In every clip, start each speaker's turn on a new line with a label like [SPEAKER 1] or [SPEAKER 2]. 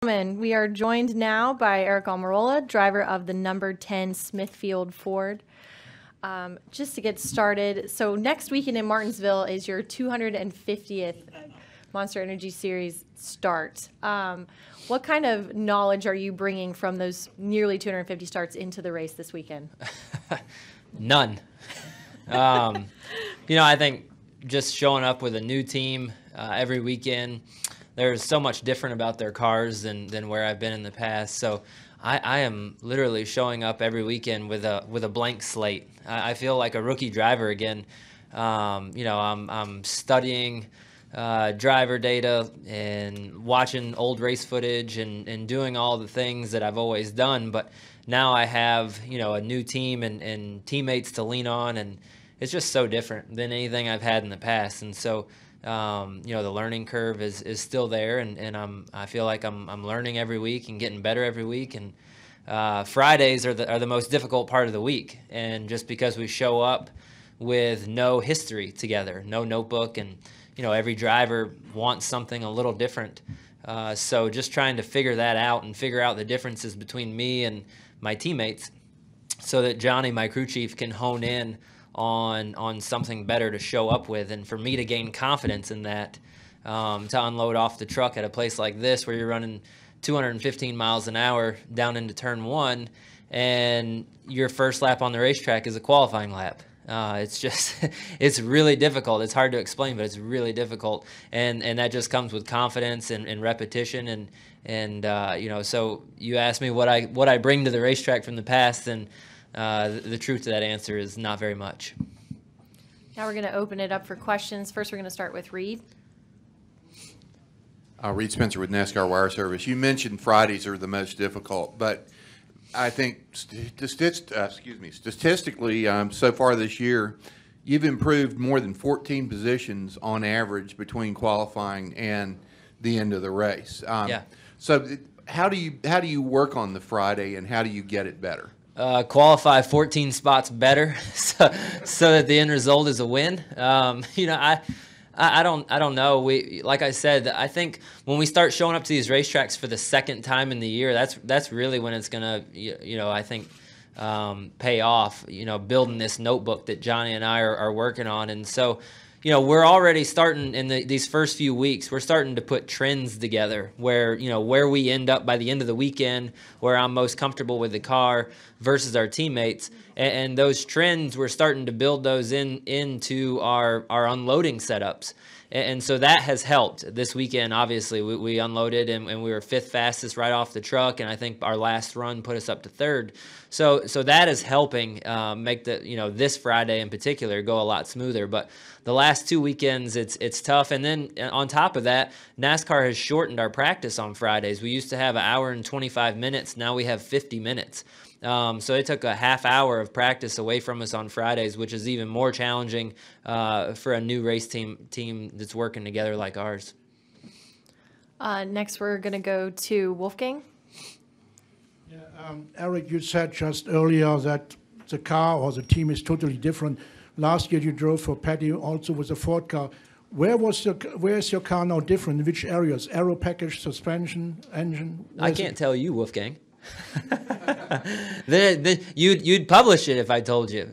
[SPEAKER 1] Gentlemen, we are joined now by Aric Almirola, driver of the number 10 Smithfield Ford. Just to get started, so next weekend in Martinsville is your 250th Monster Energy Series start. What kind of knowledge are you bringing from those nearly 250 starts into the race this weekend?
[SPEAKER 2] None. I think just showing up with a new team every weekend, there's so much different about their cars than where I've been in the past. So I am literally showing up every weekend with a blank slate. I feel like a rookie driver again. I'm studying driver data and watching old race footage and doing all the things that I've always done. But now I have, a new team and teammates to lean on, and it's just so different than anything I've had in the past. And so, the learning curve is still there, and I feel like I'm learning every week and getting better every week. And Fridays are the most difficult part of the week, and just because we show up with no history together, no notebook, and every driver wants something a little different. So just trying to figure that out and figure out the differences between me and my teammates, so that Johnny, my crew chief, can hone in on something better to show up with, and for me to gain confidence in that, to unload off the truck at a place like this where you're running 215 miles an hour down into turn one, and your first lap on the racetrack is a qualifying lap. It's just, it's really difficult. It's hard to explain, but it's really difficult, and that just comes with confidence and repetition, and so you asked me what I bring to the racetrack from the past, and the truth to that answer is not very much.
[SPEAKER 1] Now we're going to open it up for questions. First, we're going to start with Reed.
[SPEAKER 3] Reed Spencer with NASCAR Wire Service. You mentioned Fridays are the most difficult, but I think statistically, so far this year, you've improved more than 14 positions on average between qualifying and the end of the race.
[SPEAKER 2] Yeah.
[SPEAKER 3] So how do you work on the Friday, and how do you get it better?
[SPEAKER 2] Qualify 14 spots better, so that the end result is a win. I don't know. Like I said, I think when we start showing up to these racetracks for the second time in the year, that's really when it's gonna, I think, pay off. Building this notebook that Johnny and I are working on, and so, we're already starting in these first few weeks. We're starting to put trends together where we end up by the end of the weekend, where I'm most comfortable with the car versus our teammates, and those trends, we're starting to build those into our unloading setups. And so that has helped this weekend. Obviously, we unloaded and we were fifth fastest right off the truck, and I think our last run put us up to third. So that is helping make this Friday in particular go a lot smoother. But the last two weekends, it's tough. And then on top of that, NASCAR has shortened our practice on Fridays. We used to have an hour and 25 minutes. Now we have 50 minutes. So it took a half hour of practice away from us on Fridays, which is even more challenging for a new race team that's working together like ours.
[SPEAKER 1] Next, we're going to go to Wolfgang.
[SPEAKER 4] Yeah, Aric, you said just earlier that the car or the team is totally different. Last year you drove for Patty also with a Ford car. Where is your car now different? In which areas? Aero package, suspension, engine?
[SPEAKER 2] I can't tell you, Wolfgang. You'd publish it if I told you.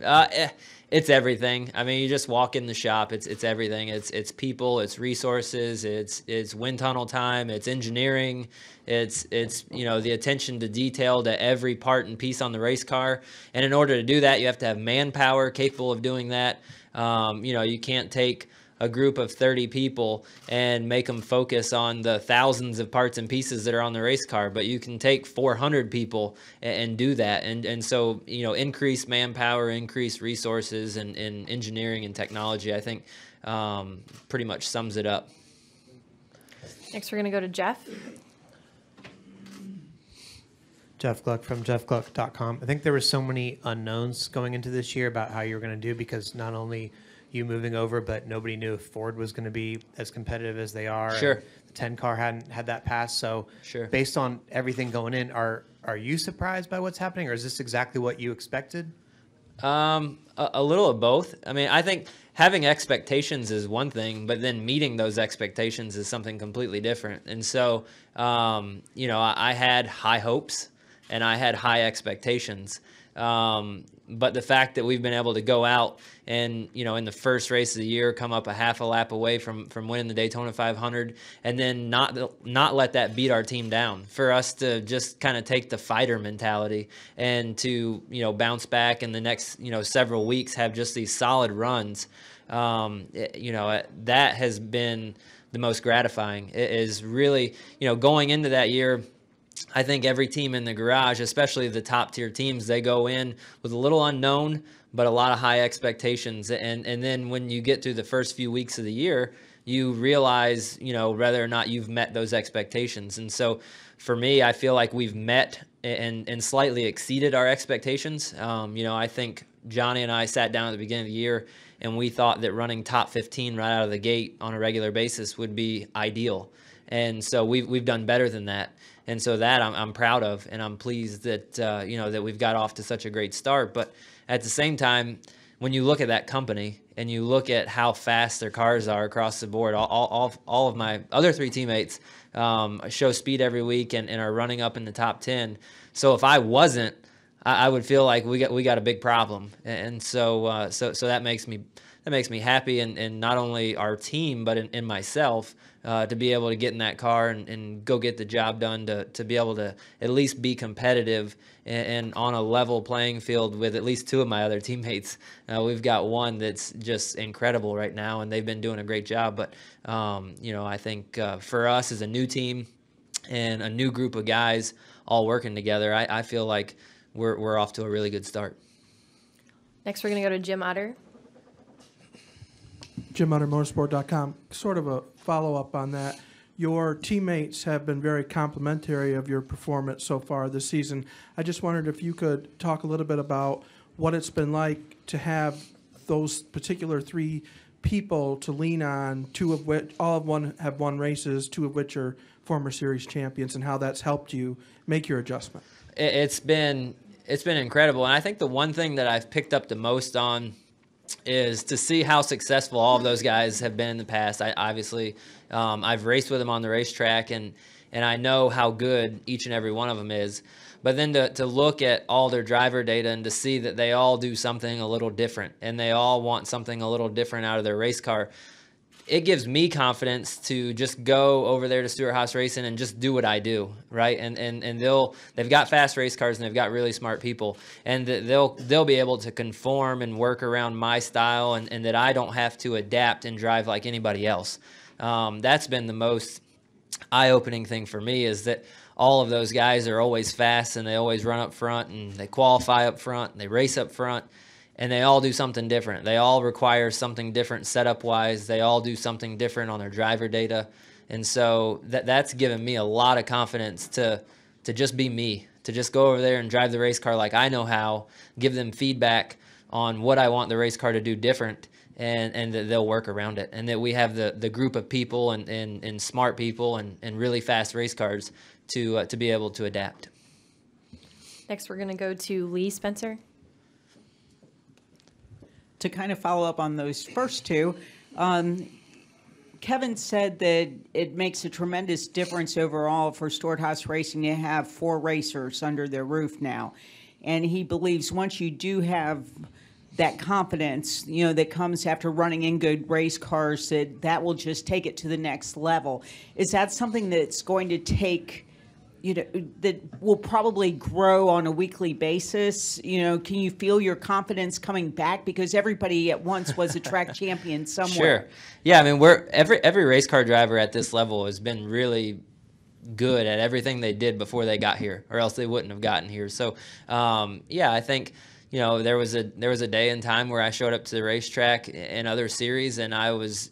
[SPEAKER 2] It's everything. I mean, you just walk in the shop. It's everything. It's people. It's resources. It's wind tunnel time. It's engineering. It's the attention to detail to every part and piece on the race car. And in order to do that, you have to have manpower capable of doing that. You can't take a group of 30 people and make them focus on the thousands of parts and pieces that are on the race car, but you can take 400 people and do that. And so, increase manpower, increase resources, and engineering and technology, I think, pretty much sums it up.
[SPEAKER 1] Next, we're going to go to Jeff.
[SPEAKER 5] Jeff Gluck from jeffgluck.com. I think there were so many unknowns going into this year about how you were going to do, because not only you moving over, but nobody knew if Ford was going to be as competitive as they are.
[SPEAKER 2] Sure.
[SPEAKER 5] And the 10 car hadn't had that pass. So
[SPEAKER 2] sure.
[SPEAKER 5] Based on everything going in, are you surprised by what's happening, or is this exactly what you expected?
[SPEAKER 2] A little of both. I mean, I think having expectations is one thing, but then meeting those expectations is something completely different. And so, I had high hopes and I had high expectations. But the fact that we've been able to go out and, in the first race of the year, come up a half a lap away from winning the Daytona 500, and then not let that beat our team down, for us to just kind of take the fighter mentality and to, bounce back in the next, several weeks, have just these solid runs. That has been the most gratifying. It is really, going into that year, I think every team in the garage, especially the top tier teams, they go in with a little unknown, but a lot of high expectations. And then when you get through the first few weeks of the year, you realize, whether or not you've met those expectations. And so for me, I feel like we've met and slightly exceeded our expectations. I think Johnny and I sat down at the beginning of the year and we thought that running top 15 right out of the gate on a regular basis would be ideal. And so we've done better than that. And so that I'm proud of, and I'm pleased that, that we've got off to such a great start. But at the same time, when you look at that company and you look at how fast their cars are across the board, all of my other 3 teammates show speed every week and are running up in the top 10. So if I wasn't, I would feel like we got a big problem. And so that makes me happy, and not only our team, but in myself, to be able to get in that car and go get the job done, to be able to at least be competitive and on a level playing field with at least 2 of my other teammates. We've got one that's just incredible right now, and they've been doing a great job. But, I think for us as a new team and a new group of guys all working together, I feel like we're off to a really good start.
[SPEAKER 1] Next, we're going to go to Jim Utter.
[SPEAKER 6] JimUtterMotorsport.com. Sort of a follow-up on that. Your teammates have been very complimentary of your performance so far this season. I just wondered if you could talk a little bit about what it's been like to have those particular 3 people to lean on, 2 of which have won races, 2 of which are former series champions, and how that's helped you make your adjustment. It's been
[SPEAKER 2] incredible. And I think the one thing that I've picked up the most on is to see how successful all of those guys have been in the past. I've raced with them on the racetrack, and I know how good each and every one of them is. But then to look at all their driver data and to see that they all do something a little different, and they all want something a little different out of their race car, it gives me confidence to just go over there to Stewart-Haas Racing and just do what I do, right? And they've got fast race cars, and they've got really smart people, and they'll be able to conform and work around my style, and that I don't have to adapt and drive like anybody else. That's been the most eye-opening thing for me, is that all of those guys are always fast, and they always run up front, and they qualify up front, and they race up front. And they all do something different. They all require something different setup-wise. They all do something different on their driver data. And so that's given me a lot of confidence to just be me, to just go over there and drive the race car like I know how, give them feedback on what I want the race car to do different, and that they'll work around it. And that we have the group of people and smart people and really fast race cars to be able to adapt.
[SPEAKER 1] Next, we're going to go to Lee Spencer.
[SPEAKER 7] To kind of follow up on those first 2, Kevin said that it makes a tremendous difference overall for Stewart-Haas Racing to have 4 racers under their roof now. And he believes once you do have that confidence, that comes after running in good race cars, that will just take it to the next level. Is that something that's going to take, that will probably grow on a weekly basis? Can you feel your confidence coming back? Because everybody at once was a track champion somewhere.
[SPEAKER 2] Sure. Yeah, I mean, every race car driver at this level has been really good at everything they did before they got here, or else they wouldn't have gotten here. So, I think, there was a day and time where I showed up to the racetrack in other series, and I was,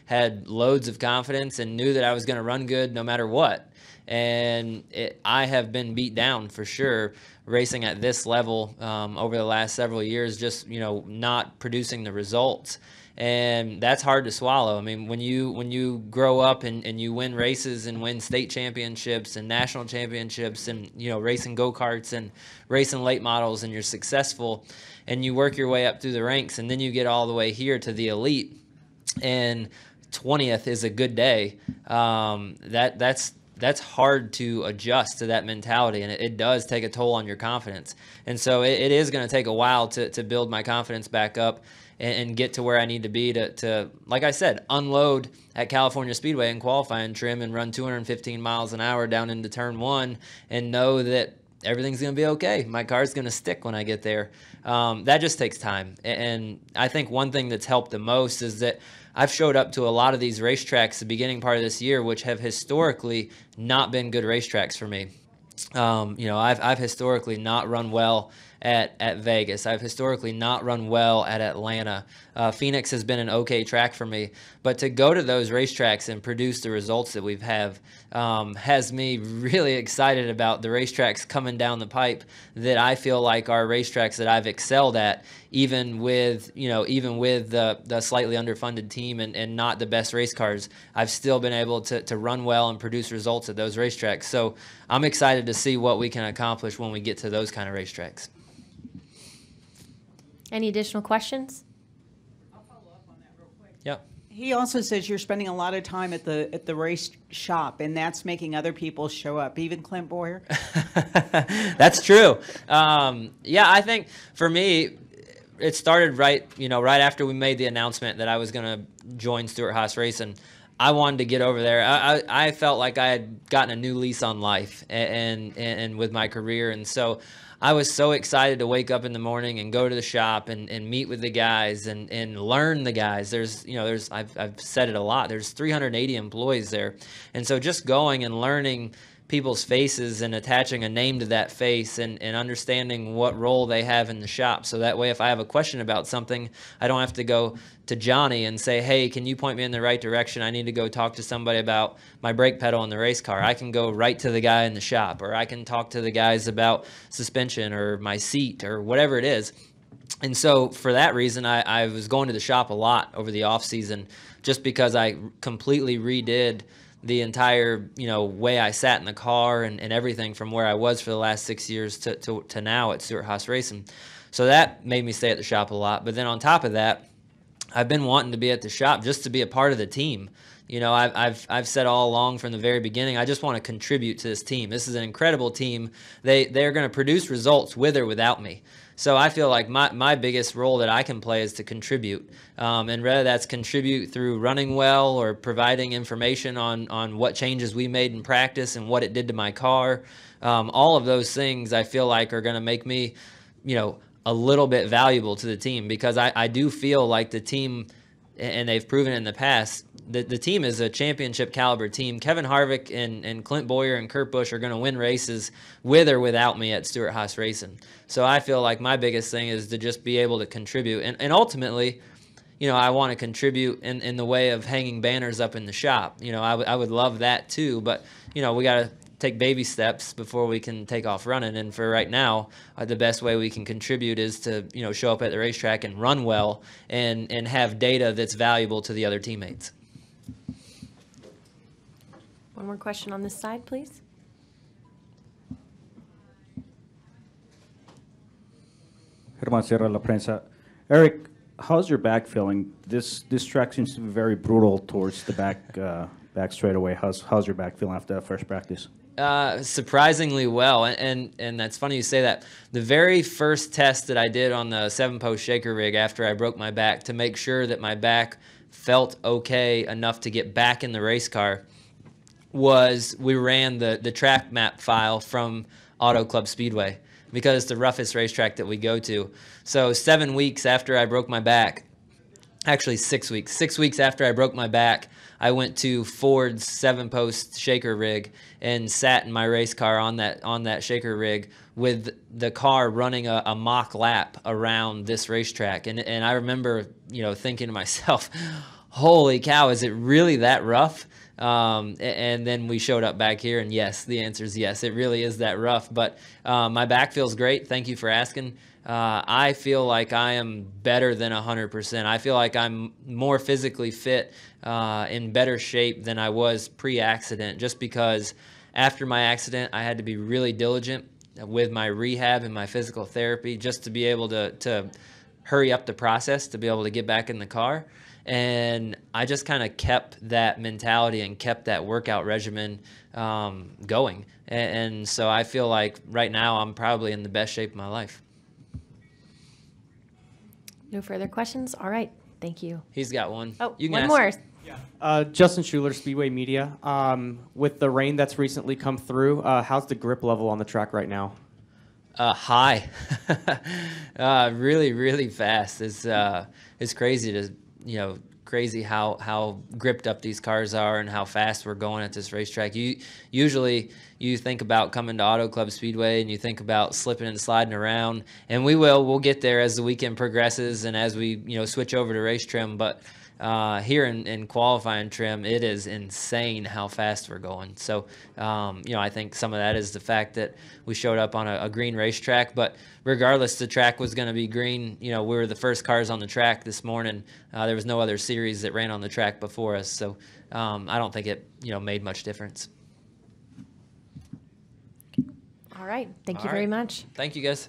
[SPEAKER 2] had loads of confidence and knew that I was going to run good no matter what. And I have been beat down for sure racing at this level over the last several years, just not producing the results. And that's hard to swallow. I mean, when you grow up and you win races and win state championships and national championships and, you know, racing go-karts and racing late models, and you're successful and you work your way up through the ranks, and then you get all the way here to the elite, and 20th is a good day, that's hard to adjust to that mentality, and it does take a toll on your confidence. And so it is going to take a while to build my confidence back up and get to where I need to be to, like I said, unload at California Speedway and qualifying trim and run 215 miles an hour down into turn 1 and know that everything's going to be okay. My car's going to stick when I get there. That just takes time. And I think one thing that's helped the most is that I've showed up to a lot of these racetracks the beginning part of this year, which have historically not been good racetracks for me. You know, I've historically not run well at Vegas. I've historically not run well at Atlanta. Phoenix has been an okay track for me, but to go to those racetracks and produce the results that we've have has me really excited about the racetracks coming down the pipe that I feel like are racetracks that I've excelled at, even with, you know, even with the slightly underfunded team and not the best race cars. I've still been able to run well and produce results at those racetracks. So I'm excited to see what we can accomplish when we get to those kind of racetracks.
[SPEAKER 1] Any additional questions?
[SPEAKER 7] I'll follow up on that real quick.
[SPEAKER 2] Yep.
[SPEAKER 7] He also says you're spending a lot of time at the race shop, and that's making other people show up, even Clint Boyer.
[SPEAKER 2] That's true. Yeah, I think for me, it started right after we made the announcement that I was going to join Stewart-Haas Racing. I wanted to get over there. I felt like I had gotten a new lease on life and with my career, and so I was so excited to wake up in the morning and go to the shop and meet with the guys and learn the guys. I've said it a lot. There's 380 employees there, and so just going and learning people's faces and attaching a name to that face and understanding what role they have in the shop. So that way, if I have a question about something, I don't have to go to Johnny and say, hey, can you point me in the right direction? I need to go talk to somebody about my brake pedal in the race car. I can go right to the guy in the shop, or I can talk to the guys about suspension or my seat or whatever it is. And so for that reason, I was going to the shop a lot over the off season, just because I completely redid the entire, way I sat in the car and everything from where I was for the last 6 years to now at Stewart-Haas Racing. So that made me stay at the shop a lot. But then on top of that, I've been wanting to be at the shop just to be a part of the team. I've said all along from the very beginning, I just want to contribute to this team. This is an incredible team. They're going to produce results with or without me. So I feel like my biggest role that I can play is to contribute. And whether that's contribute through running well or providing information on what changes we made in practice and what it did to my car, all of those things I feel like are going to make me, a little bit valuable to the team, because I do feel like the team, and they've proven it in the past, the team is a championship caliber team. Kevin Harvick and Clint Boyer and Kurt Busch are going to win races with or without me at Stewart-Haas Racing. So I feel like my biggest thing is to just be able to contribute. And ultimately, I want to contribute in the way of hanging banners up in the shop. I would love that too, but, we got to take baby steps before we can take off running. And for right now, the best way we can contribute is to, show up at the racetrack and run well and have data that's valuable to the other teammates.
[SPEAKER 1] One more question on this side, please.
[SPEAKER 8] Germán Sierra, La Prensa. Aric, how's your back feeling? This track seems to be very brutal towards the back straightaway. How's your back feeling after that first practice?
[SPEAKER 2] Surprisingly well, and that's funny you say that. The very first test that I did on the 7-post shaker rig after I broke my back to make sure that my back felt okay enough to get back in the race car was we ran the track map file from Auto Club Speedway, because it's the roughest racetrack that we go to. So 7 weeks after I broke my back, actually 6 weeks. 6 weeks after I broke my back, I went to Ford's 7-post shaker rig and sat in my race car on that shaker rig with the car running a mock lap around this racetrack. And I remember, thinking to myself, holy cow, is it really that rough? And then we showed up back here, and yes, the answer is yes, it really is that rough. But my back feels great. Thank you for asking. I feel like I am better than 100%. I feel like I'm more physically fit, in better shape than I was pre-accident, just because after my accident, I had to be really diligent with my rehab and my physical therapy just to be able to hurry up the process to be able to get back in the car. And I just kind of kept that mentality and kept that workout regimen going. And so I feel like right now I'm probably in the best shape of my life.
[SPEAKER 1] No further questions? All right. Thank you.
[SPEAKER 2] He's got one.
[SPEAKER 1] Oh,
[SPEAKER 2] You can
[SPEAKER 1] one
[SPEAKER 2] ask.
[SPEAKER 1] more.
[SPEAKER 9] Justin Schuler, Speedway Media. With the rain that's recently come through, how's the grip level on the track right now?
[SPEAKER 2] High. Really, really fast. It's crazy to, crazy how gripped up these cars are and how fast we're going at this racetrack. Usually you think about coming to Auto Club Speedway and you think about slipping and sliding around, and we'll get there as the weekend progresses and as we, switch over to race trim. But here in qualifying trim, it is insane how fast we're going. So, I think some of that is the fact that we showed up on a green racetrack, but regardless, the track was going to be green. We were the first cars on the track this morning. There was no other series that ran on the track before us. So, I don't think it, made much difference.
[SPEAKER 1] All right. Thank you
[SPEAKER 2] All
[SPEAKER 1] very
[SPEAKER 2] right.
[SPEAKER 1] much.
[SPEAKER 2] Thank you, guys.